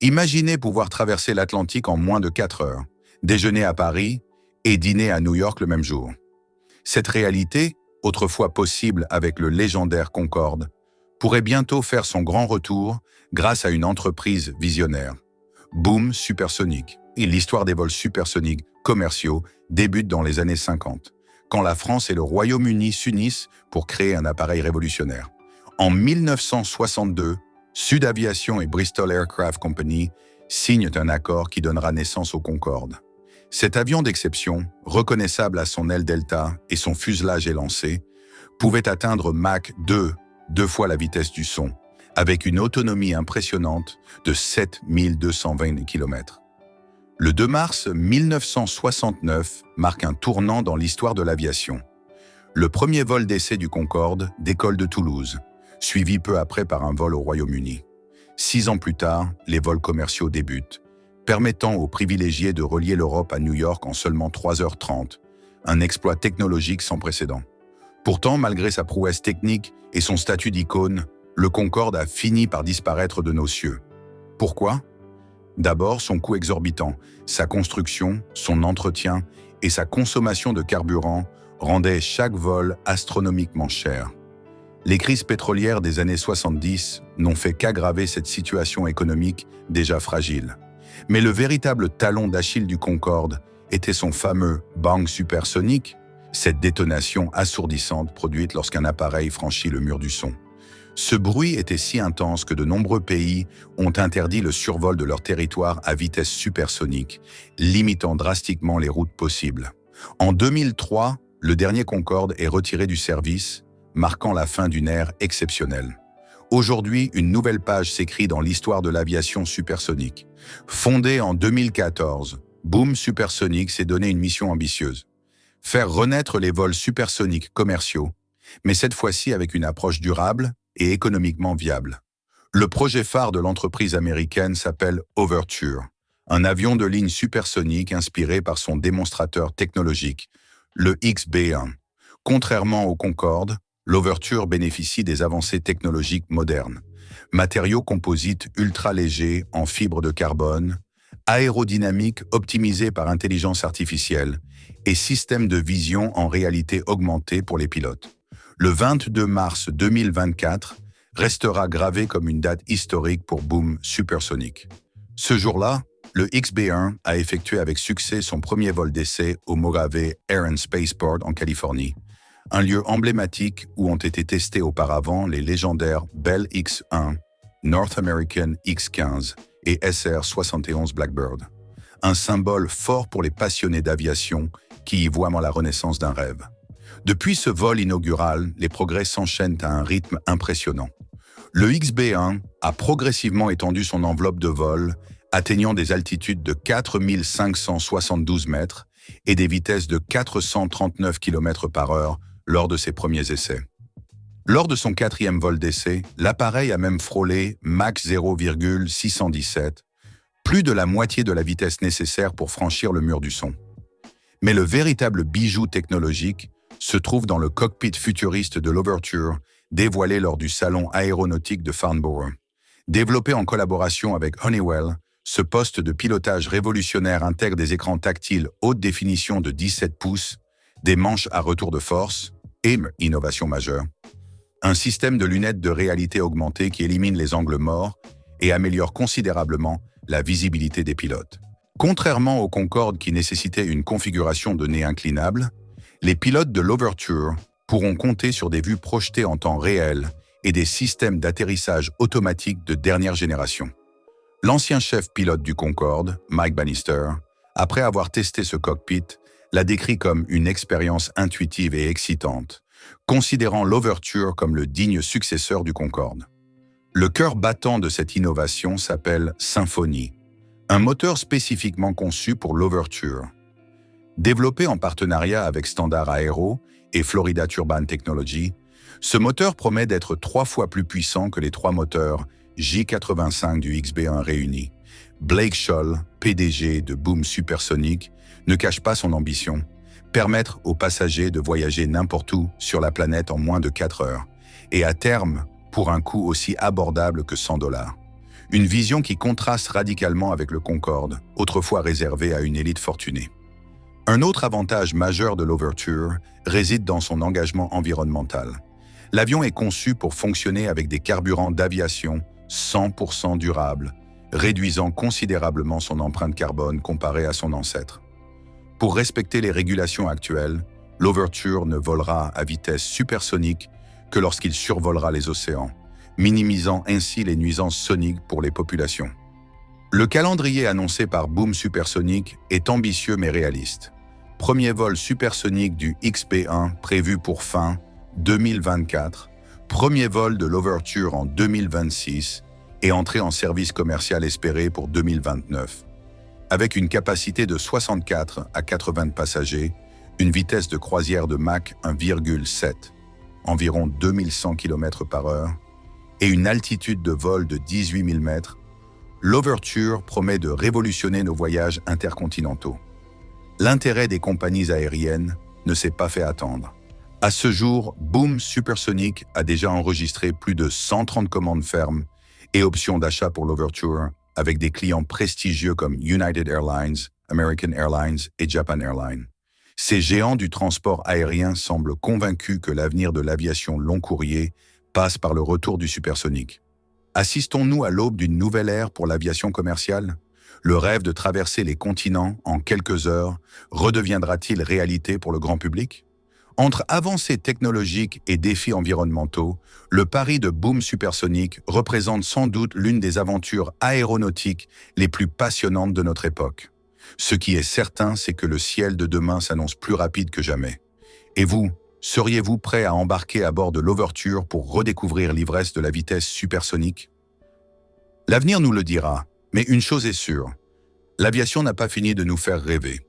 Imaginez pouvoir traverser l'Atlantique en moins de 4 heures, déjeuner à Paris et dîner à New York le même jour. Cette réalité, autrefois possible avec le légendaire Concorde, pourrait bientôt faire son grand retour grâce à une entreprise visionnaire. Boom Supersonic. Et l'histoire des vols supersoniques commerciaux débute dans les années 50, quand la France et le Royaume-Uni s'unissent pour créer un appareil révolutionnaire. En 1962, Sud Aviation et Bristol Aircraft Company signent un accord qui donnera naissance au Concorde. Cet avion d'exception, reconnaissable à son aile delta et son fuselage élancé, pouvait atteindre Mach 2, 2 fois la vitesse du son, avec une autonomie impressionnante de 7220 km. Le 2 mars 1969 marque un tournant dans l'histoire de l'aviation. Le premier vol d'essai du Concorde décolle de Toulouse, suivi peu après par un vol au Royaume-Uni. 6 ans plus tard, les vols commerciaux débutent, permettant aux privilégiés de relier l'Europe à New York en seulement 3h30, un exploit technologique sans précédent. Pourtant, malgré sa prouesse technique et son statut d'icône, le Concorde a fini par disparaître de nos cieux. Pourquoi ? D'abord, son coût exorbitant, sa construction, son entretien et sa consommation de carburant rendaient chaque vol astronomiquement cher. Les crises pétrolières des années 70 n'ont fait qu'aggraver cette situation économique déjà fragile. Mais le véritable talon d'Achille du Concorde était son fameux bang supersonique, cette détonation assourdissante produite lorsqu'un appareil franchit le mur du son. Ce bruit était si intense que de nombreux pays ont interdit le survol de leur territoire à vitesse supersonique, limitant drastiquement les routes possibles. En 2003, le dernier Concorde est retiré du service, marquant la fin d'une ère exceptionnelle. Aujourd'hui, une nouvelle page s'écrit dans l'histoire de l'aviation supersonique. Fondé en 2014, Boom Supersonic s'est donné une mission ambitieuse. Faire renaître les vols supersoniques commerciaux, mais cette fois-ci avec une approche durable et économiquement viable. Le projet phare de l'entreprise américaine s'appelle Overture, un avion de ligne supersonique inspiré par son démonstrateur technologique, le XB-1. Contrairement au Concorde, l'Overture bénéficie des avancées technologiques modernes. Matériaux composites ultra légers en fibre de carbone, aérodynamique optimisée par intelligence artificielle et système de vision en réalité augmentée pour les pilotes. Le 22 mars 2024 restera gravé comme une date historique pour Boom Supersonic. Ce jour-là, le XB-1 a effectué avec succès son premier vol d'essai au Mojave Air and Spaceport en Californie, un lieu emblématique où ont été testés auparavant les légendaires Bell X-1, North American X-15 et SR-71 Blackbird. Un symbole fort pour les passionnés d'aviation qui y voient la renaissance d'un rêve. Depuis ce vol inaugural, les progrès s'enchaînent à un rythme impressionnant. Le XB-1 a progressivement étendu son enveloppe de vol, atteignant des altitudes de 4572 mètres et des vitesses de 439 km/h lors de ses premiers essais. Lors de son 4e vol d'essai, l'appareil a même frôlé Mach 0,617, plus de la moitié de la vitesse nécessaire pour franchir le mur du son. Mais le véritable bijou technologique se trouve dans le cockpit futuriste de l'Overture, dévoilé lors du salon aéronautique de Farnborough. Développé en collaboration avec Honeywell, ce poste de pilotage révolutionnaire intègre des écrans tactiles haute définition de 17 pouces, des manches à retour de force et, innovation majeure, un système de lunettes de réalité augmentée qui élimine les angles morts et améliore considérablement la visibilité des pilotes. Contrairement au Concorde qui nécessitait une configuration de nez inclinable, les pilotes de l'Overture pourront compter sur des vues projetées en temps réel et des systèmes d'atterrissage automatique de dernière génération. L'ancien chef pilote du Concorde, Mike Bannister, après avoir testé ce cockpit, l'a décrit comme une expérience intuitive et excitante, considérant l'Overture comme le digne successeur du Concorde. Le cœur battant de cette innovation s'appelle Symphony, un moteur spécifiquement conçu pour l'Overture. Développé en partenariat avec Standard Aero et Florida Turbine Technology, ce moteur promet d'être 3 fois plus puissant que les 3 moteurs J85 du XB-1 réunis. Blake Scholl, PDG de Boom Supersonic, ne cache pas son ambition, permettre aux passagers de voyager n'importe où sur la planète en moins de 4 heures, et à terme, pour un coût aussi abordable que $100. Une vision qui contraste radicalement avec le Concorde, autrefois réservé à une élite fortunée. Un autre avantage majeur de l'Overture réside dans son engagement environnemental. L'avion est conçu pour fonctionner avec des carburants d'aviation 100% durables, réduisant considérablement son empreinte carbone comparée à son ancêtre. Pour respecter les régulations actuelles, l'Overture ne volera à vitesse supersonique que lorsqu'il survolera les océans, minimisant ainsi les nuisances soniques pour les populations. Le calendrier annoncé par Boom Supersonic est ambitieux mais réaliste. Premier vol supersonique du XP-1 prévu pour fin 2024, premier vol de l'Overture en 2026 et entrée en service commercial espérée pour 2029. Avec une capacité de 64 à 80 passagers, une vitesse de croisière de Mach 1,7, environ 2100 km/h, et une altitude de vol de 18 000 mètres, l'Overture promet de révolutionner nos voyages intercontinentaux. L'intérêt des compagnies aériennes ne s'est pas fait attendre. À ce jour, Boom Supersonic a déjà enregistré plus de 130 commandes fermes et options d'achat pour l'Overture avec des clients prestigieux comme United Airlines, American Airlines et Japan Airlines. Ces géants du transport aérien semblent convaincus que l'avenir de l'aviation long courrier passe par le retour du supersonique. Assistons-nous à l'aube d'une nouvelle ère pour l'aviation commerciale? Le rêve de traverser les continents en quelques heures redeviendra-t-il réalité pour le grand public? Entre avancées technologiques et défis environnementaux, le pari de Boom Supersonic représente sans doute l'une des aventures aéronautiques les plus passionnantes de notre époque. Ce qui est certain, c'est que le ciel de demain s'annonce plus rapide que jamais. Et vous, seriez-vous prêt à embarquer à bord de l'Overture pour redécouvrir l'ivresse de la vitesse supersonique? L'avenir nous le dira, mais une chose est sûre, l'aviation n'a pas fini de nous faire rêver.